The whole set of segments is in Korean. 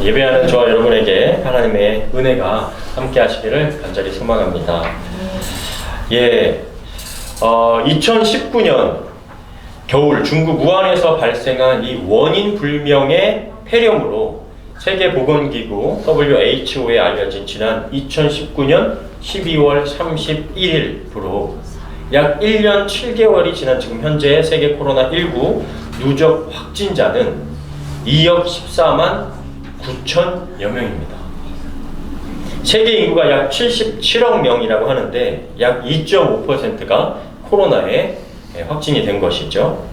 예배하는 저와 여러분에게 하나님의 은혜가 함께 하시기를 간절히 소망합니다. 2019년 겨울 중국 우한에서 발생한 이 원인 불명의 폐렴으로 세계보건기구 WHO에 알려진 지난 2019년 12월 31일부로 약 1년 7개월이 지난 지금 현재 세계 코로나19 누적 확진자는 2억 14만 9천여 명입니다. 세계 인구가 약 77억 명이라고 하는데 약 2.5%가 코로나에 확진이 된 것이죠.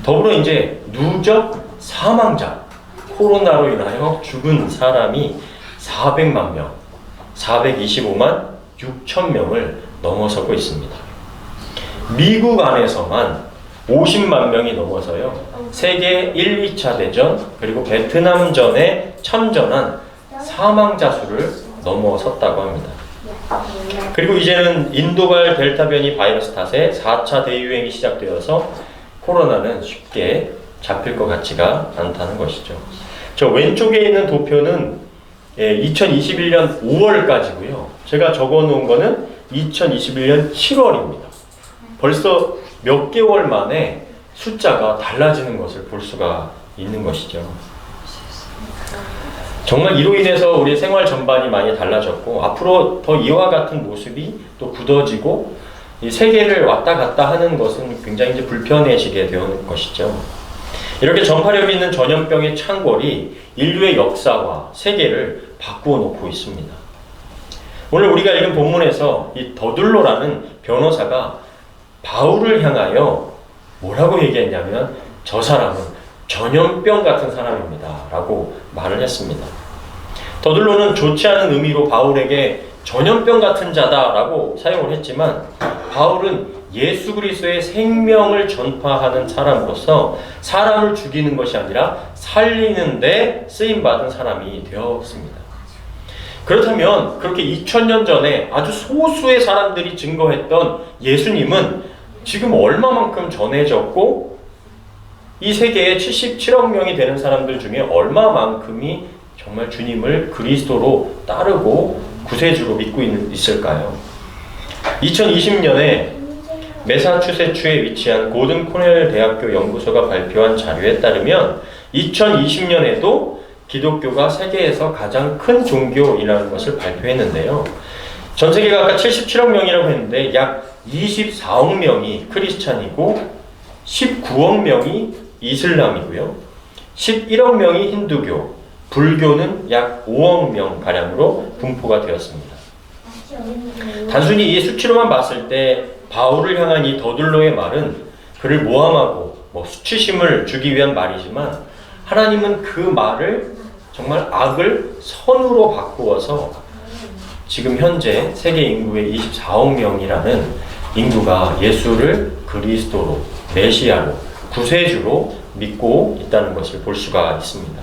더불어 이제 누적 사망자, 코로나로 인하여 죽은 사람이 400만 명, 425만 6천 명을 넘어서고 있습니다. 미국 안에서만 50만 명이 넘어서요. 세계 1, 2차 대전 그리고 베트남전에 참전한 사망자 수를 넘어섰다고 합니다. 그리고 이제는 인도발 델타 변이 바이러스 탓에 4차 대유행이 시작되어서 코로나는 쉽게 잡힐 것 같지가 않다는 것이죠. 저 왼쪽에 있는 도표는 2021년 5월까지고요. 제가 적어놓은 거는 2021년 7월입니다. 벌써 몇 개월 만에 숫자가 달라지는 것을 볼 수가 있는 것이죠. 정말 이로 인해서 우리 생활 전반이 많이 달라졌고 앞으로 더 이와 같은 모습이 또 굳어지고 이 세계를 왔다 갔다 하는 것은 굉장히 이제 불편해지게 되는 것이죠. 이렇게 전파력 있는 전염병의 창궐이 인류의 역사와 세계를 바꾸어 놓고 있습니다. 오늘 우리가 읽은 본문에서 이 더둘로라는 변호사가 바울을 향하여 뭐라고 얘기했냐면 저 사람은 전염병 같은 사람입니다 라고 말을 했습니다. 더둘로는 좋지 않은 의미로 바울에게 전염병 같은 자다 라고 사용을 했지만 바울은 예수 그리스도의 생명을 전파하는 사람으로서 사람을 죽이는 것이 아니라 살리는 데 쓰임받은 사람이 되었습니다. 그렇다면 그렇게 2000년 전에 아주 소수의 사람들이 증거했던 예수님은 지금 얼마만큼 전해졌고 이 세계에 77억 명이 되는 사람들 중에 얼마만큼이 정말 주님을 그리스도로 따르고 구세주로 믿고 있을까요? 2020년에 매사추세츠에 위치한 고든 코넬 대학교 연구소가 발표한 자료에 따르면 2020년에도 기독교가 세계에서 가장 큰 종교이라는 것을 발표했는데요. 전 세계가 아까 77억 명이라고 했는데 약 24억 명이 크리스찬이고 19억 명이 이슬람이고요. 11억 명이 힌두교, 불교는 약 5억 명 가량으로 분포가 되었습니다. 단순히 이 수치로만 봤을 때 바울을 향한 이 더둘로의 말은 그를 모함하고 수치심을 주기 위한 말이지만 하나님은 그 말을 정말 악을 선으로 바꾸어서 지금 현재 세계 인구의 24억 명이라는 인구가 예수를 그리스도로, 메시아로, 구세주로 믿고 있다는 것을 볼 수가 있습니다.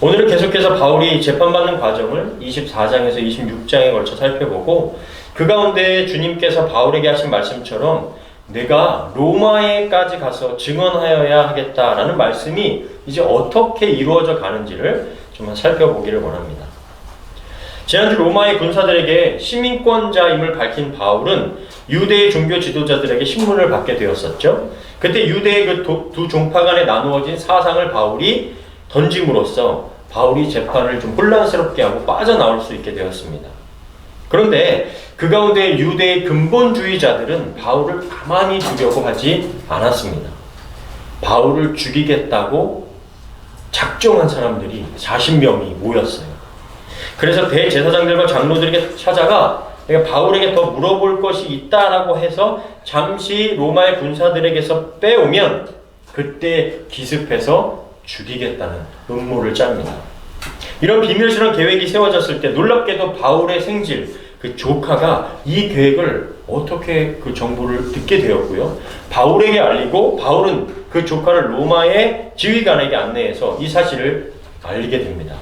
오늘은 계속해서 바울이 재판받는 과정을 24장에서 26장에 걸쳐 살펴보고 그 가운데 주님께서 바울에게 하신 말씀처럼 내가 로마에까지 가서 증언하여야 하겠다라는 말씀이 이제 어떻게 이루어져 가는지를 좀 살펴보기를 원합니다. 지난주 로마의 군사들에게 시민권자임을 밝힌 바울은 유대의 종교 지도자들에게 신문을 받게 되었었죠. 그때 유대의 그 두 종파 간에 나누어진 사상을 바울이 던짐으로써 바울이 재판을 좀 혼란스럽게 하고 빠져나올 수 있게 되었습니다. 그런데 그 가운데 유대의 근본주의자들은 바울을 가만히 두려고 하지 않았습니다. 바울을 죽이겠다고 작정한 사람들이 40명이 모였어요. 그래서 대제사장들과 장로들에게 찾아가 내가 바울에게 더 물어볼 것이 있다라고 해서 잠시 로마의 군사들에게서 빼오면 그때 기습해서 죽이겠다는 음모를 짭니다. 이런 비밀스러운 계획이 세워졌을 때 놀랍게도 바울의 생질, 그 조카가 이 계획을 어떻게 그 정보를 듣게 되었고요. 바울에게 알리고 바울은 그 조카를 로마의 지휘관에게 안내해서 이 사실을 알리게 됩니다.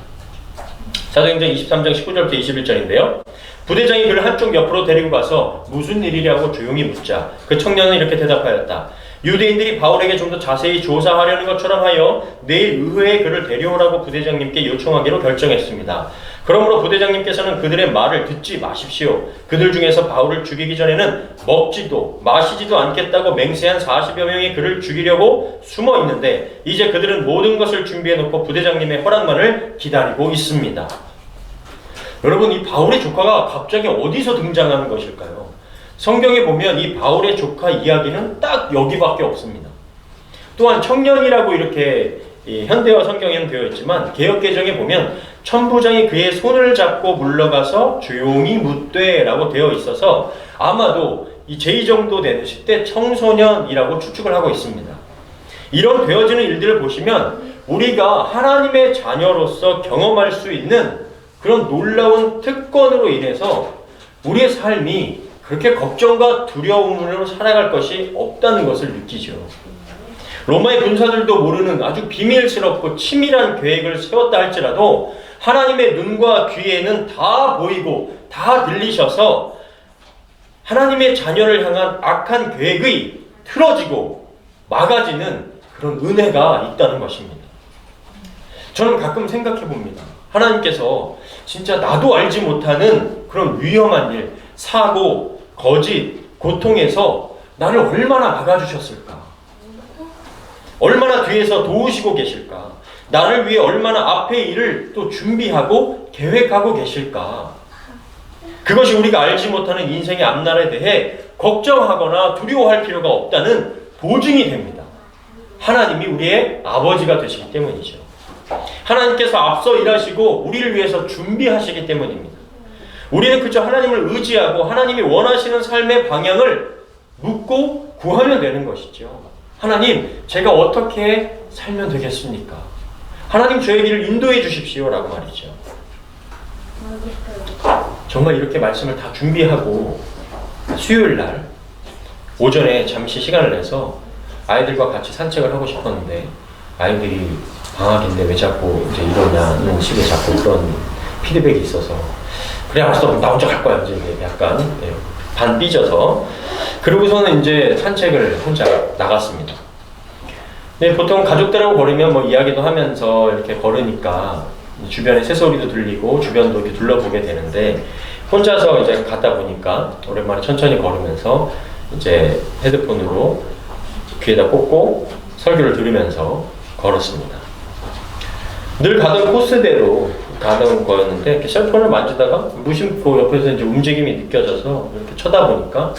사도행전 23장 19절부터 21절인데요. 부대장이 그를 한쪽 옆으로 데리고 가서 무슨 일이냐고 조용히 묻자 그 청년은 이렇게 대답하였다. 유대인들이 바울에게 좀 더 자세히 조사하려는 것처럼 하여 내일 의회에 그를 데려오라고 부대장님께 요청하기로 결정했습니다. 그러므로 부대장님께서는 그들의 말을 듣지 마십시오. 그들 중에서 바울을 죽이기 전에는 먹지도 마시지도 않겠다고 맹세한 40여 명이 그를 죽이려고 숨어 있는데 이제 그들은 모든 것을 준비해 놓고 부대장님의 허락만을 기다리고 있습니다. 여러분, 이 바울의 조카가 갑자기 어디서 등장하는 것일까요? 성경에 보면 이 바울의 조카 이야기는 딱 여기밖에 없습니다. 또한 청년이라고 이렇게 현대어 성경에는 되어 있지만 개역개정에 보면 천부장이 그의 손을 잡고 물러가서 조용히 묻되 라고 되어 있어서 아마도 이 제2 정도 되는 10대 청소년이라고 추측을 하고 있습니다. 이런 되어지는 일들을 보시면 우리가 하나님의 자녀로서 경험할 수 있는 그런 놀라운 특권으로 인해서 우리의 삶이 그렇게 걱정과 두려움으로 살아갈 것이 없다는 것을 느끼죠. 로마의 군사들도 모르는 아주 비밀스럽고 치밀한 계획을 세웠다 할지라도 하나님의 눈과 귀에는 다 보이고 다 들리셔서 하나님의 자녀를 향한 악한 계획의 틀어지고 막아지는 그런 은혜가 있다는 것입니다. 저는 가끔 생각해 봅니다. 하나님께서 진짜 나도 알지 못하는 그런 위험한 일, 사고, 거짓, 고통에서 나를 얼마나 막아주셨을까? 얼마나 뒤에서 도우시고 계실까? 나를 위해 얼마나 앞의 일을 또 준비하고 계획하고 계실까? 그것이 우리가 알지 못하는 인생의 앞날에 대해 걱정하거나 두려워할 필요가 없다는 보증이 됩니다. 하나님이 우리의 아버지가 되시기 때문이죠. 하나님께서 앞서 일하시고 우리를 위해서 준비하시기 때문입니다. 우리는 그저 하나님을 의지하고 하나님이 원하시는 삶의 방향을 묻고 구하면 되는 것이죠. 하나님, 제가 어떻게 살면 되겠습니까? 하나님, 저의 길을 인도해 주십시오 라고 말이죠. 정말 이렇게 말씀을 다 준비하고 수요일 날 오전에 잠시 시간을 내서 아이들과 같이 산책을 하고 싶었는데 아이들이 방학인데 왜 자꾸 이제 이러냐는 식의 자꾸 그런 피드백이 있어서 그래, 알았어, 나 혼자 갈 거야. 이제 약간 반 삐져서 그러고서는 이제 산책을 혼자 나갔습니다. 근데 보통 가족들하고 걸으면 뭐 이야기도 하면서 이렇게 걸으니까 주변에 새소리도 들리고 주변도 이렇게 둘러보게 되는데 혼자서 이제 가다 보니까 오랜만에 천천히 걸으면서 이제 헤드폰으로 귀에다 꽂고 설교를 들으면서 걸었습니다. 늘 가던 코스대로 가던 거였는데 이렇게 셀폰을 만지다가 무심코 옆에서 이제 움직임이 느껴져서 이렇게 쳐다보니까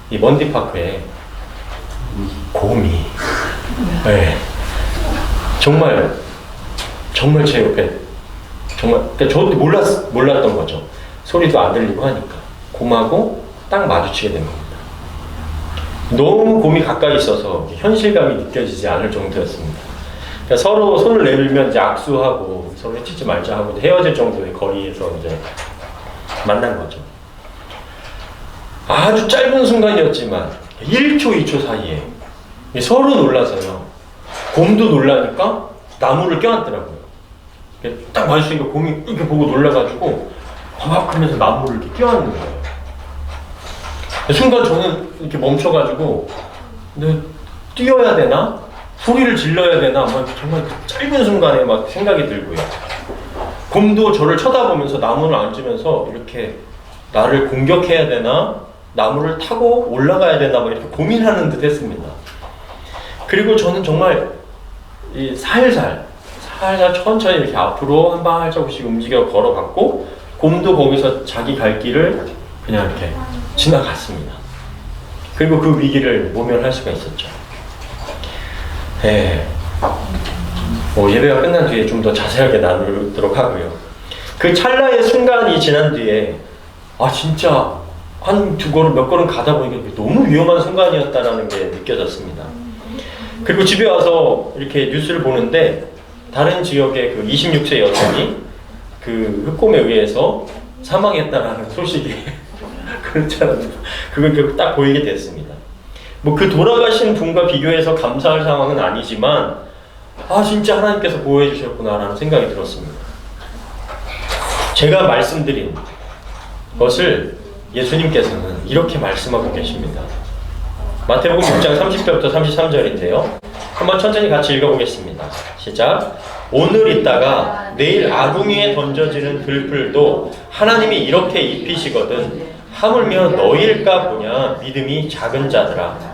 이 먼디파크에 곰이 정말 제 옆에 그러니까 저도 몰랐던 거죠. 소리도 안 들리고 하니까 곰하고 딱 마주치게 된 겁니다. 너무 곰이 가까이 있어서 현실감이 느껴지지 않을 정도였습니다. 그러니까 서로 손을 내밀면 이제 악수하고 서로 해치지 말자 하고 헤어질 정도의 거리에서 이제 만난 거죠. 아주 짧은 순간이었지만 1초, 2초 사이에 서로 놀라서요. 곰도 놀라니까 나무를 껴안더라고요. 딱 마주치니까 곰이 이렇게 보고 놀라가지고 막 하면서 나무를 이렇게 껴안는 거예요. 순간 저는 이렇게 멈춰가지고 근데 뛰어야 되나? 소리를 질러야 되나? 막 정말 그 짧은 순간에 막 생각이 들고요. 곰도 저를 쳐다보면서 나무를 앉으면서 이렇게 나를 공격해야 되나? 나무를 타고 올라가야 되나? 막 이렇게 고민하는 듯 했습니다. 그리고 저는 정말 살살 천천히 이렇게 앞으로 한 발자국씩 움직여 걸어갔고 곰도 거기서 자기 갈 길을 그냥 이렇게 지나갔습니다. 그리고 그 위기를 모면할 수가 있었죠. 예배가 끝난 뒤에 좀 더 자세하게 나누도록 하고요. 그 찰나의 순간이 지난 뒤에 진짜 한 두 걸음 몇 걸음 가다 보니까 너무 위험한 순간이었다라는 게 느껴졌습니다. 그리고 집에 와서 이렇게 뉴스를 보는데 다른 지역의 그 26세 여성이 그 흑곰에 의해서 사망했다라는 소식이 그렇잖아요. 그걸 딱 보이게 됐습니다. 뭐 그 돌아가신 분과 비교해서 감사할 상황은 아니지만 진짜 하나님께서 보호해 주셨구나라는 생각이 들었습니다. 제가 말씀드린 것을 예수님께서는 이렇게 말씀하고 계십니다. 마태복음 6장 30절부터 33절인데요. 한번 천천히 같이 읽어보겠습니다. 시작. 오늘 있다가 내일 아궁이에 던져지는 들풀도 하나님이 이렇게 입히시거든 하물며 너희일까 보냐 믿음이 작은 자들아.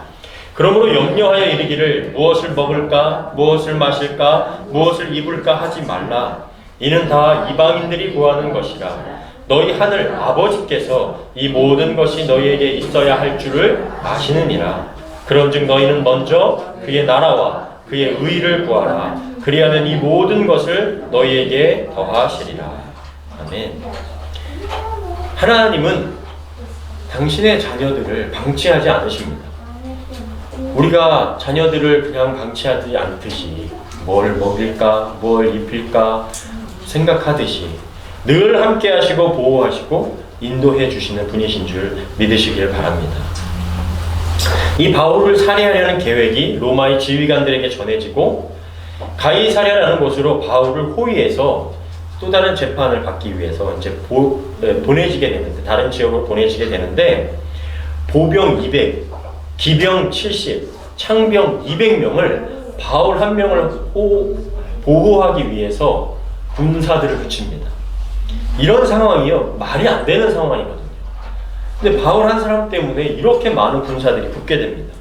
그러므로 염려하여 이르기를 무엇을 먹을까 무엇을 마실까 무엇을 입을까 하지 말라. 이는 다 이방인들이 구하는 것이라. 너희 하늘 아버지께서 이 모든 것이 너희에게 있어야 할 줄을 아시느니라. 그런즉 너희는 먼저 그의 나라와 그의 의를 구하라. 그리하면 이 모든 것을 너희에게 더하시리라. 아멘. 하나님은 당신의 자녀들을 방치하지 않으십니다. 우리가 자녀들을 그냥 방치하지 않듯이 뭘 먹일까 뭘 입힐까 생각하듯이 늘 함께 하시고 보호하시고 인도해 주시는 분이신 줄 믿으시길 바랍니다. 이 바울을 살해하려는 계획이 로마의 지휘관들에게 전해지고 가이사랴라는 곳으로 바울을 호위해서 또 다른 재판을 받기 위해서 이제 보내지게 되는데 다른 지역으로 보내지게 되는데 보병 200, 기병 70, 창병 200명을 바울 한 명을 보호하기 위해서 군사들을 붙입니다. 이런 상황이요 말이 안 되는 상황이거든요. 근데 바울 한 사람 때문에 이렇게 많은 군사들이 붙게 됩니다.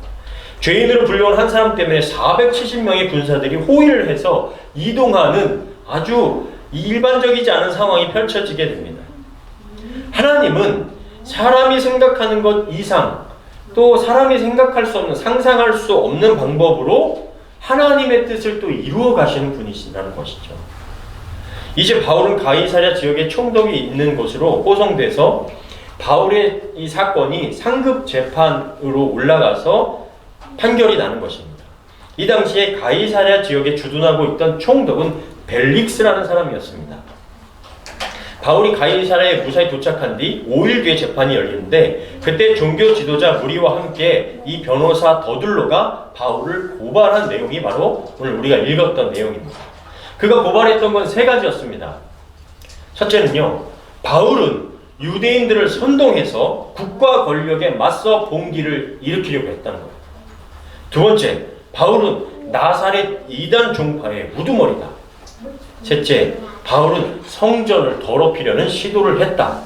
죄인으로 불려온 한 사람 때문에 470명의 군사들이 호위를 해서 이동하는 아주 일반적이지 않은 상황이 펼쳐지게 됩니다. 하나님은 사람이 생각하는 것 이상 또 사람이 생각할 수 없는 상상할 수 없는 방법으로 하나님의 뜻을 또 이루어 가시는 분이시라는 것이죠. 이제 바울은 가이사랴 지역에 총독이 있는 곳으로 호송돼서 바울의 이 사건이 상급 재판으로 올라가서 판결이 나는 것입니다. 이 당시에 가이사랴 지역에 주둔하고 있던 총독은 벨릭스라는 사람이었습니다. 바울이 가이사랴에 무사히 도착한 뒤 5일 뒤에 재판이 열리는데 그때 종교 지도자 무리와 함께 이 변호사 더둘로가 바울을 고발한 내용이 바로 오늘 우리가 읽었던 내용입니다. 그가 고발했던 건 3가지였습니다. 첫째는요, 바울은 유대인들을 선동해서 국가 권력에 맞서 봉기를 일으키려고 했다는 거예요. 두 번째, 바울은 나사렛 이단 종파의 우두머리다. 셋째, 바울은 성전을 더럽히려는 시도를 했다.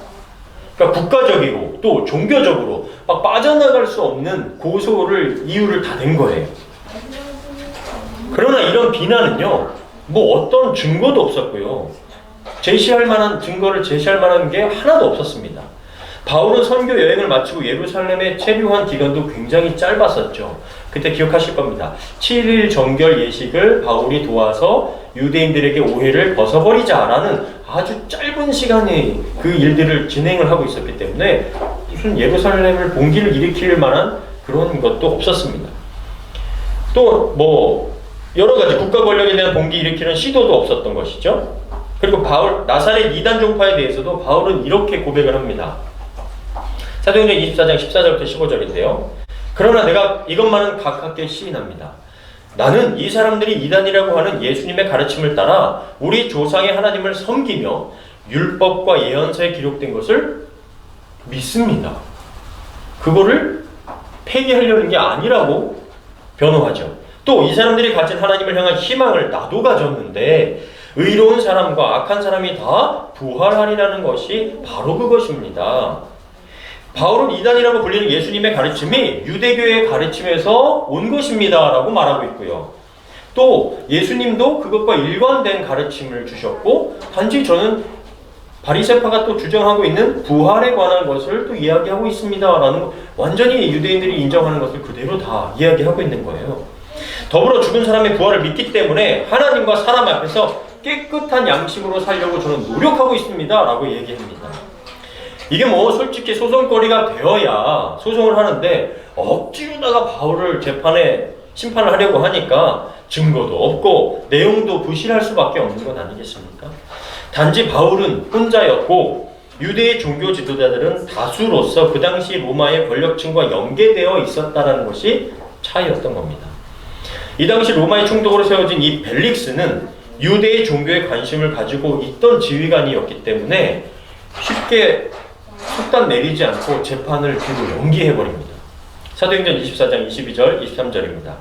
그러니까 국가적이고 또 종교적으로 막 빠져나갈 수 없는 고소를 이유를 다 댄 거예요. 그러나 이런 비난은요, 뭐 어떤 증거도 없었고요. 제시할 만한 증거를 제시할 만한 게 하나도 없었습니다. 바울은 선교 여행을 마치고 예루살렘에 체류한 기간도 굉장히 짧았었죠. 그때 기억하실 겁니다. 7일 정결 예식을 바울이 도와서 유대인들에게 오해를 벗어버리자라는 아주 짧은 시간에 그 일들을 진행을 하고 있었기 때문에 무슨 예루살렘을 봉기를 일으킬 만한 그런 것도 없었습니다. 또 뭐 여러 가지 국가 권력에 대한 봉기 일으키는 시도도 없었던 것이죠. 그리고 바울 나사렛 이단 종파에 대해서도 바울은 이렇게 고백을 합니다. 사도행전 24장 14절부터 15절인데요. 그러나 내가 이것만은 가깝게 시인합니다. 나는 이 사람들이 이단이라고 하는 예수님의 가르침을 따라 우리 조상의 하나님을 섬기며 율법과 예언서에 기록된 것을 믿습니다. 그거를 폐기하려는 게 아니라고 변호하죠. 또 이 사람들이 가진 하나님을 향한 희망을 나도 가졌는데 의로운 사람과 악한 사람이 다 부활하리라는 것이 바로 그것입니다. 바울은 이단이라고 불리는 예수님의 가르침이 유대교의 가르침에서 온 것입니다 라고 말하고 있고요. 또 예수님도 그것과 일관된 가르침을 주셨고 단지 저는 바리새파가 또 주장하고 있는 부활에 관한 것을 또 이야기하고 있습니다 라는 완전히 유대인들이 인정하는 것을 그대로 다 이야기하고 있는 거예요. 더불어 죽은 사람의 부활을 믿기 때문에 하나님과 사람 앞에서 깨끗한 양심으로 살려고 저는 노력하고 있습니다 라고 얘기합니다. 이게 뭐 솔직히 소송거리가 되어야 소송을 하는데 억지로다가 바울을 재판에 심판을 하려고 하니까 증거도 없고 내용도 부실할 수밖에 없는 건 아니겠습니까? 단지 바울은 혼자였고 유대의 종교 지도자들은 다수로서 그 당시 로마의 권력층과 연계되어 있었다는 것이 차이였던 겁니다. 이 당시 로마의 총독으로 세워진 이 벨릭스는 유대의 종교에 관심을 가지고 있던 지휘관이었기 때문에 쉽게 속단 내리지 않고 재판을 뒤로 연기해버립니다. 사도행전 24장 22절, 23절입니다.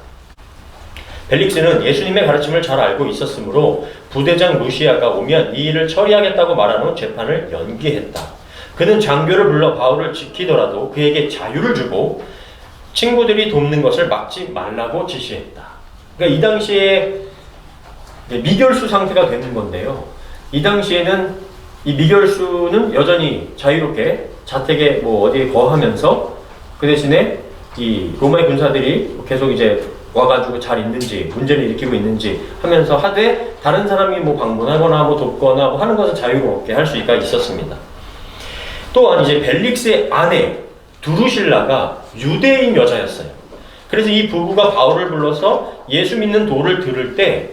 벨릭스는 예수님의 가르침을 잘 알고 있었으므로 부대장 루시아가 오면 이 일을 처리하겠다고 말한 후 재판을 연기했다. 그는 장교를 불러 바울을 지키더라도 그에게 자유를 주고 친구들이 돕는 것을 막지 말라고 지시했다. 그러니까 이 당시에 미결수 상태가 되는 건데요. 이 당시에는 이 미결수는 여전히 자유롭게 자택에 어디에 거하면서 그 대신에 이 로마의 군사들이 계속 이제 와가지고 잘 있는지 문제를 일으키고 있는지 하면서 하되 다른 사람이 방문하거나 돕거나 하는 것은 자유롭게 할 수가 있었습니다. 또한 이제 벨릭스의 아내 두루실라가 유대인 여자였어요. 그래서 이 부부가 바울을 불러서 예수 믿는 도를 들을 때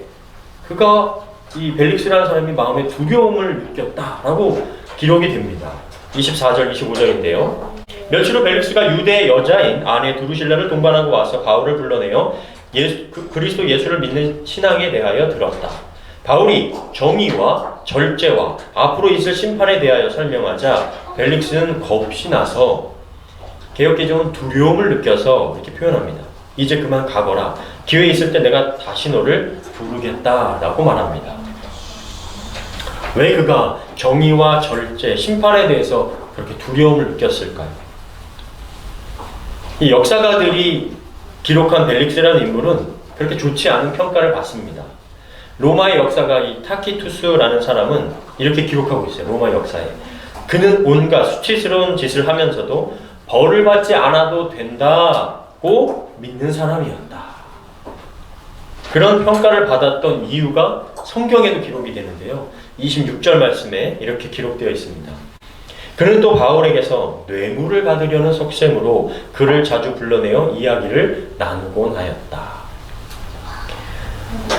그가 이 벨릭스라는 사람이 마음에 두려움을 느꼈다라고 기록이 됩니다. 24절, 25절인데요. 며칠 후 벨릭스가 유대 여자인 아내 두루실라를 동반하고 와서 바울을 불러내어 그리스도 예수를 믿는 신앙에 대하여 들었다. 바울이 정의와 절제와 앞으로 있을 심판에 대하여 설명하자 벨릭스는 겁이 나서 개역개정은 두려움을 느껴서 이렇게 표현합니다. 이제 그만 가거라. 기회 있을 때 내가 다시 너를 부르겠다라고 말합니다. 왜 그가 정의와 절제, 심판에 대해서 그렇게 두려움을 느꼈을까요? 이 역사가들이 기록한 벨릭스라는 인물은 그렇게 좋지 않은 평가를 받습니다. 로마의 역사가 이 타키투스라는 사람은 이렇게 기록하고 있어요. 로마 역사에. 그는 온갖 수치스러운 짓을 하면서도 벌을 받지 않아도 된다고 믿는 사람이었다. 그런 평가를 받았던 이유가 성경에도 기록이 되는데요. 26절 말씀에 이렇게 기록되어 있습니다. 그는 또 바울에게서 뇌물을 받으려는 속셈으로 그를 자주 불러내어 이야기를 나누곤 하였다.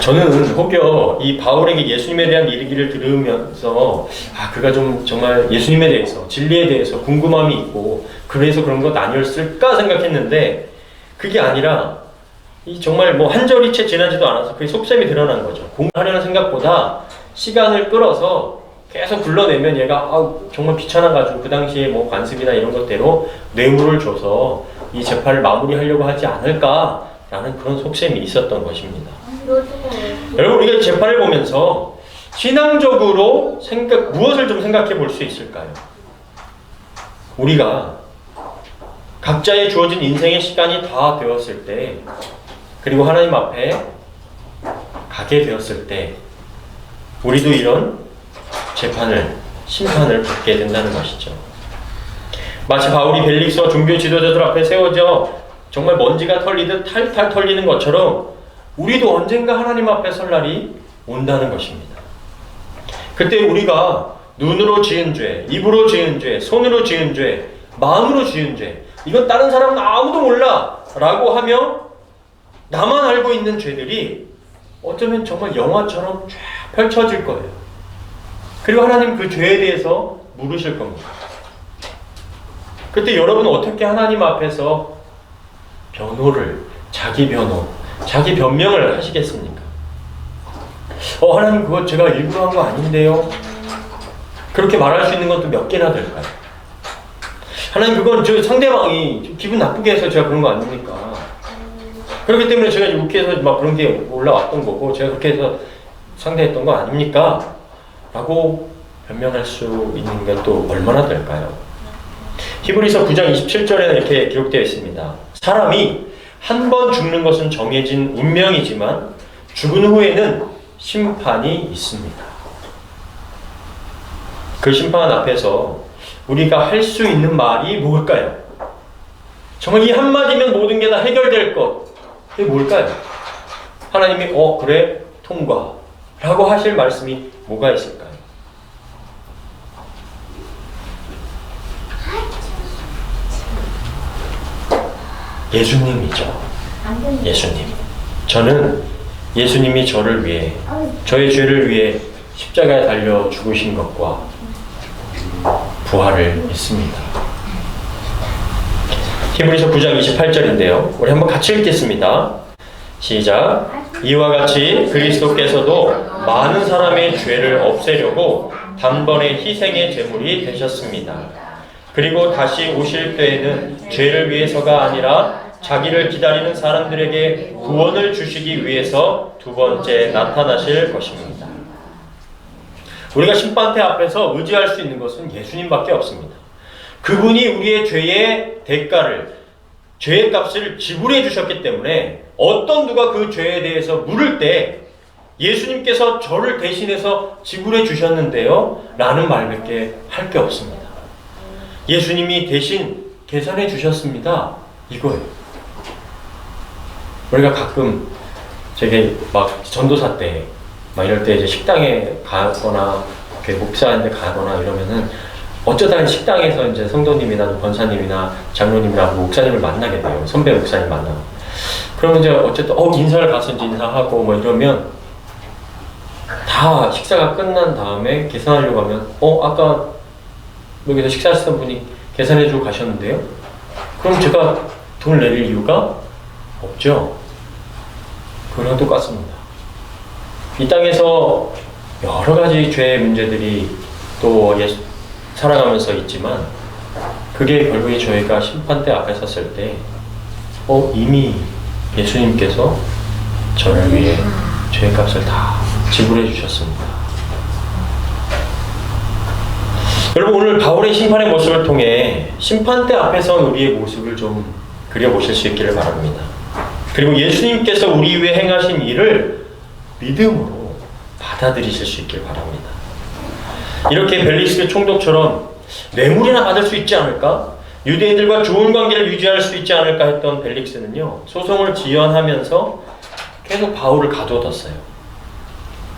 저는 혹여 이 바울에게 예수님에 대한 이야기를 들으면서 그가 좀 정말 예수님에 대해서 진리에 대해서 궁금함이 있고 그래서 그런 것 아니었을까 생각했는데 그게 아니라 이 정말 한 절이 채 지나지도 않아서 그의 속셈이 드러난 거죠. 공부하려는 생각보다 시간을 끌어서 계속 불러내면 얘가 정말 귀찮아가지고 그 당시에 관습이나 이런 것대로 뇌물을 줘서 이 재판을 마무리하려고 하지 않을까라는 그런 속셈이 있었던 것입니다. 여러분 우리가 재판을 보면서 신앙적으로 무엇을 좀 생각해 볼 수 있을까요? 우리가 각자의 주어진 인생의 시간이 다 되었을 때 그리고 하나님 앞에 가게 되었을 때 우리도 이런 심판을 받게 된다는 것이죠. 마치 바울이 벨릭스와 종교 지도자들 앞에 세워져 정말 먼지가 털리듯 탈탈 털리는 것처럼 우리도 언젠가 하나님 앞에 설 날이 온다는 것입니다. 그때 우리가 눈으로 지은 죄, 입으로 지은 죄, 손으로 지은 죄, 마음으로 지은 죄, 이건 다른 사람은 아무도 몰라 라고 하며 나만 알고 있는 죄들이 어쩌면 정말 영화처럼 쫙 펼쳐질 거예요. 그리고 하나님 그 죄에 대해서 물으실 겁니다. 그때 여러분은 어떻게 하나님 앞에서 자기 변명을 하시겠습니까? 하나님 그거 제가 일부러 한 거 아닌데요? 그렇게 말할 수 있는 건 또 몇 개나 될까요? 하나님 그건 상대방이 기분 나쁘게 해서 제가 그런 거 아닙니까? 그렇기 때문에 제가 이렇게 해서 그런 게 올라왔던 거고 제가 그렇게 해서 상대했던 거 아닙니까? 라고 변명할 수 있는 게 또 얼마나 될까요? 히브리서 9장 27절에는 이렇게 기록되어 있습니다. 사람이 한 번 죽는 것은 정해진 운명이지만 죽은 후에는 심판이 있습니다. 그 심판 앞에서 우리가 할 수 있는 말이 뭘까요? 정말 이 한마디면 모든 게 다 해결될 것. 그게 뭘까요? 하나님이 그래 통과 라고 하실 말씀이 뭐가 있을까요? 예수님이죠. 예수님. 저는 예수님이 저를 위해 저의 죄를 위해 십자가에 달려 죽으신 것과 부활을 믿습니다. 히브리서 9장 28절인데요. 우리 한번 같이 읽겠습니다. 시작. 이와 같이 그리스도께서도 많은 사람의 죄를 없애려고 단번에 희생의 제물이 되셨습니다. 그리고 다시 오실 때에는 죄를 위해서가 아니라 자기를 기다리는 사람들에게 구원을 주시기 위해서 두 번째 나타나실 것입니다. 우리가 심판대 앞에서 의지할 수 있는 것은 예수님밖에 없습니다. 그분이 우리의 죄의 대가를, 죄의 값을 지불해 주셨기 때문에 어떤 누가 그 죄에 대해서 물을 때 예수님께서 저를 대신해서 지불해 주셨는데요 라는 말밖에 할 게 없습니다. 예수님이 대신 계산해 주셨습니다. 이거예요. 우리가 가끔 되게 막 전도사 때 막 이럴 때 이제 식당에 가거나 목사한테 가거나 이러면은 어쩌다가 식당에서 이제 성도님이나 권사님이나 장로님이나 목사님을 만나게 돼요. 선배 목사님 만나고. 그러면 이제 어쨌든 인사를 가서 이제 인사하고 뭐 이러면 다 식사가 끝난 다음에 계산하려고 하면 아까 여기서 식사하시던 분이 계산해주고 가셨는데요? 그럼 제가 돈을 내릴 이유가 없죠. 그거랑 똑같습니다. 이 땅에서 여러 가지 죄의 문제들이 또 살아가면서 있지만 그게 결국에 저희가 심판대 앞에 섰을 때 이미 예수님께서 저를 위해 죄의 값을 다 지불해 주셨습니다. 여러분, 오늘 바울의 심판의 모습을 통해 심판대 앞에 선 우리의 모습을 좀 그려보실 수 있기를 바랍니다. 그리고 예수님께서 우리 위해 행하신 일을 믿음으로 받아들이실 수 있길 바랍니다. 이렇게 벨릭스 총독처럼 뇌물이나 받을 수 있지 않을까? 유대인들과 좋은 관계를 유지할 수 있지 않을까 했던 벨릭스는요, 소송을 지연하면서 계속 바울을 가두어뒀어요.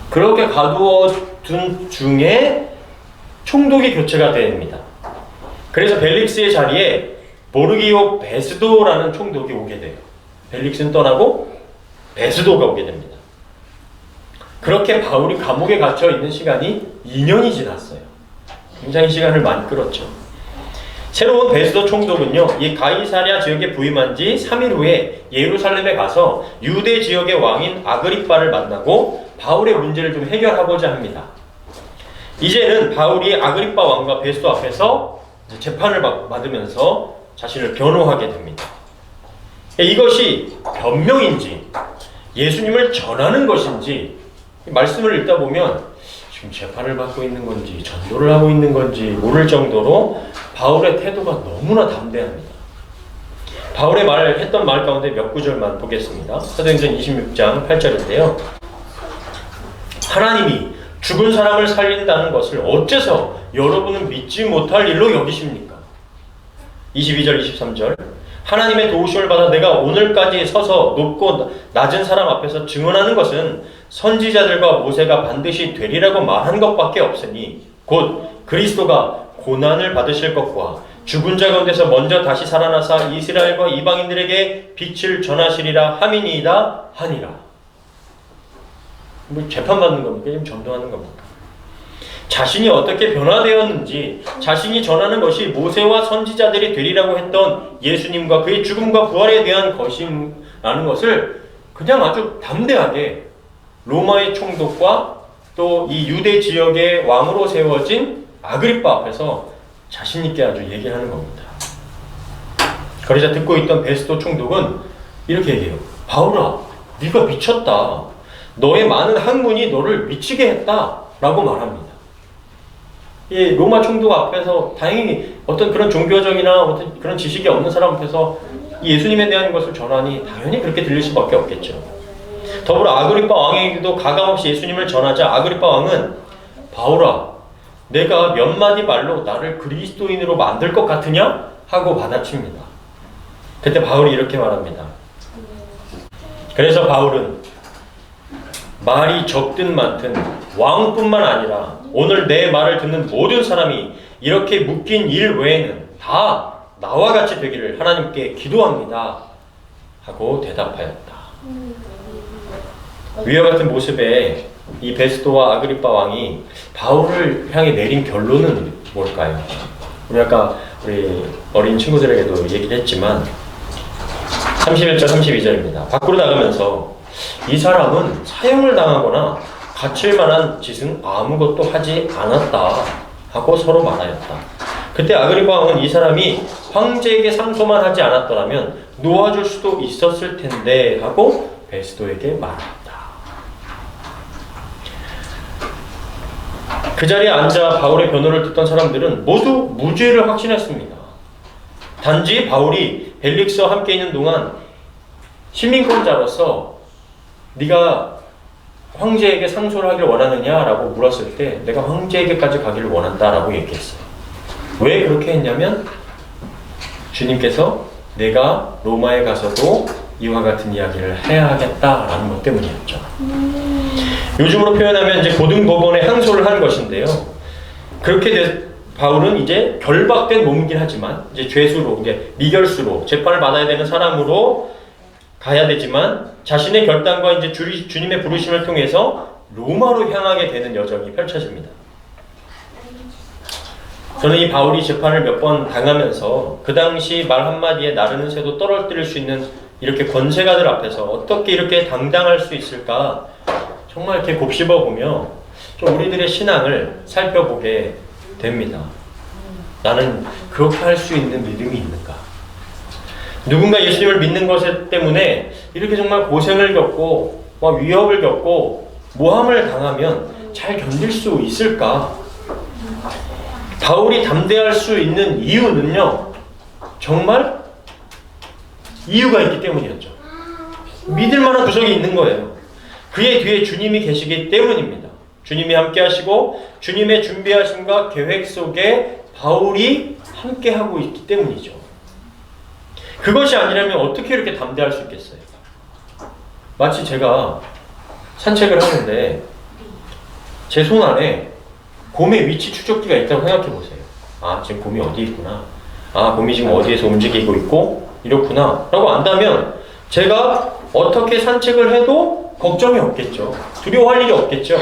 그렇게 가두어둔 중에 총독이 교체가 됩니다. 그래서 벨릭스의 자리에 보르기오 베스도라는 총독이 오게 돼요. 벨릭스는 떠나고 베스도가 오게 됩니다. 그렇게 바울이 감옥에 갇혀 있는 시간이 2년이 지났어요. 굉장히 시간을 많이 끌었죠. 새로운 베스도 총독은요, 이 가이사랴 지역에 부임한 지 3일 후에 예루살렘에 가서 유대 지역의 왕인 아그리빠를 만나고 바울의 문제를 좀 해결하고자 합니다. 이제는 바울이 아그리빠 왕과 베스도 앞에서 재판을 받으면서 자신을 변호하게 됩니다. 이것이 변명인지 예수님을 전하는 것인지 말씀을 읽다 보면 지금 재판을 받고 있는 건지 전도를 하고 있는 건지 모를 정도로 바울의 태도가 너무나 담대합니다. 바울의 했던 말 가운데 몇 구절만 보겠습니다. 사도행전 26장 8절인데요. 하나님이 죽은 사람을 살린다는 것을 어째서 여러분은 믿지 못할 일로 여기십니까? 22절 23절 하나님의 도우심을 받아 내가 오늘까지 서서 높고 낮은 사람 앞에서 증언하는 것은 선지자들과 모세가 반드시 되리라고 말한 것밖에 없으니 곧 그리스도가 고난을 받으실 것과 죽은 자 가운데서 먼저 다시 살아나사 이스라엘과 이방인들에게 빛을 전하시리라 함이니이다 하니라. 뭐 재판받는 겁니까? 지금 전도하는 겁니까? 자신이 어떻게 변화되었는지, 자신이 전하는 것이 모세와 선지자들이 되리라고 했던 예수님과 그의 죽음과 부활에 대한 것이라는 것을 그냥 아주 담대하게 로마의 총독과 또 이 유대 지역의 왕으로 세워진 아그리빠 앞에서 자신 있게 아주 얘기하는 겁니다. 그러자 듣고 있던 베스도 총독은 이렇게 얘기해요. 바울아, 네가 미쳤다. 너의 많은 학문이 너를 미치게 했다 라고 말합니다. 이 로마 총독 앞에서 다행히 어떤 그런 종교적이나 어떤 그런 지식이 없는 사람 앞에서 예수님에 대한 것을 전하니 당연히 그렇게 들릴 수밖에 없겠죠. 더불어 아그리빠 왕에게도 가감없이 예수님을 전하자 아그리빠 왕은 바울아, 내가 몇 마디 말로 나를 그리스도인으로 만들 것 같으냐? 하고 받아칩니다. 그때 바울이 이렇게 말합니다. 그래서 바울은 말이 적든 많든 왕뿐만 아니라 오늘 내 말을 듣는 모든 사람이 이렇게 묶인 일 외에는 다 나와 같이 되기를 하나님께 기도합니다 하고 대답하였다. 위와 같은 모습에 이 베스도와 아그리빠 왕이 바울을 향해 내린 결론은 뭘까요? 우리 아까 우리 어린 친구들에게도 얘기를 했지만 31절 32절입니다. 밖으로 나가면서 이 사람은 사형을 당하거나 갇힐 만한 짓은 아무것도 하지 않았다 하고 서로 말하였다. 그때 아그리파 왕은 이 사람이 황제에게 상소만 하지 않았더라면 놓아줄 수도 있었을 텐데 하고 베스도에게 말합니다. 그 자리에 앉아 바울의 변호를 듣던 사람들은 모두 무죄를 확신했습니다. 단지 바울이 벨릭스와 함께 있는 동안 시민권자로서 네가 황제에게 상소를 하길 원하느냐라고 물었을 때 내가 황제에게까지 가기를 원한다라고 얘기했어요. 왜 그렇게 했냐면 주님께서 내가 로마에 가서도 이와 같은 이야기를 해야 하겠다라는 것 때문이었죠. 요즘으로 표현하면 이제 고등법원에 항소를 한 것인데요. 그렇게 바울은 이제 결박된 몸이긴 하지만 이제 죄수로, 이제 미결수로 재판을 받아야 되는 사람으로 가야 되지만 자신의 결단과 이제 주님의 부르심을 통해서 로마로 향하게 되는 여정이 펼쳐집니다. 저는 이 바울이 재판을 몇 번 당하면서 그 당시 말 한마디에 나르는 새도 떨어뜨릴 수 있는 이렇게 권세가들 앞에서 어떻게 이렇게 당당할 수 있을까 정말 이렇게 곱씹어 보며 좀 우리들의 신앙을 살펴보게 됩니다. 나는 그렇게 할 수 있는 믿음이 있는가? 누군가 예수님을 믿는 것 때문에 이렇게 정말 고생을 겪고 위협을 겪고 모함을 당하면 잘 견딜 수 있을까? 바울이 담대할 수 있는 이유는요, 정말 이유가 있기 때문이었죠. 믿을 만한 구석이 있는 거예요. 그의 뒤에 주님이 계시기 때문입니다. 주님이 함께 하시고 주님의 준비하심과 계획 속에 바울이 함께 하고 있기 때문이죠. 그것이 아니라면 어떻게 이렇게 담대할 수 있겠어요? 마치 제가 산책을 하는데 제 손 안에 곰의 위치 추적기가 있다고 생각해 보세요. 아, 지금 곰이 어디 있구나. 아, 곰이 지금 어디에서 움직이고 있고 이렇구나 라고 안다면 제가 어떻게 산책을 해도 걱정이 없겠죠. 두려워할 일이 없겠죠.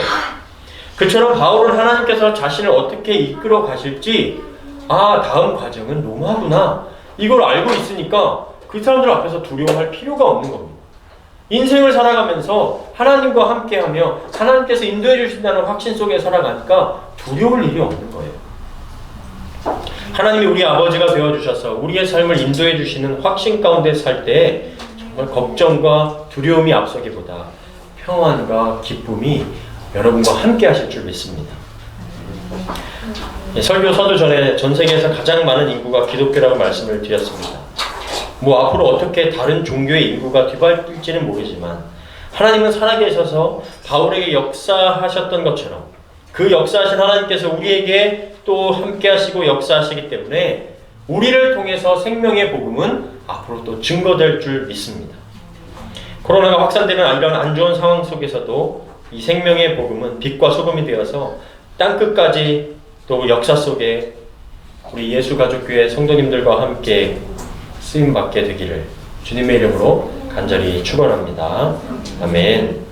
그처럼 바울은 하나님께서 자신을 어떻게 이끌어 가실지, 아, 다음 과정은 로마구나, 이걸 알고 있으니까 그 사람들 앞에서 두려워할 필요가 없는 겁니다. 인생을 살아가면서 하나님과 함께하며 하나님께서 인도해 주신다는 확신 속에 살아가니까 두려울 일이 없는 거예요. 하나님이 우리 아버지가 되어주셔서 우리의 삶을 인도해 주시는 확신 가운데 살 때 정말 걱정과 두려움이 앞서기보다 평안과 기쁨이 여러분과 함께 하실 줄 믿습니다. 설교 서두 전에 전 세계에서 가장 많은 인구가 기독교라고 말씀을 드렸습니다. 앞으로 어떻게 다른 종교의 인구가 뒤바뀔지는 모르지만 하나님은 살아계셔서 바울에게 역사하셨던 것처럼 그 역사하신 하나님께서 우리에게 또 함께 하시고 역사하시기 때문에 우리를 통해서 생명의 복음은 앞으로 또 증거될 줄 믿습니다. 코로나가 확산되는 이런 안 좋은 상황 속에서도 이 생명의 복음은 빛과 소금이 되어서 땅끝까지 또 역사 속에 우리 예수가족교회 성도님들과 함께 쓰임받게 되기를 주님의 이름으로 간절히 축원합니다. 아멘.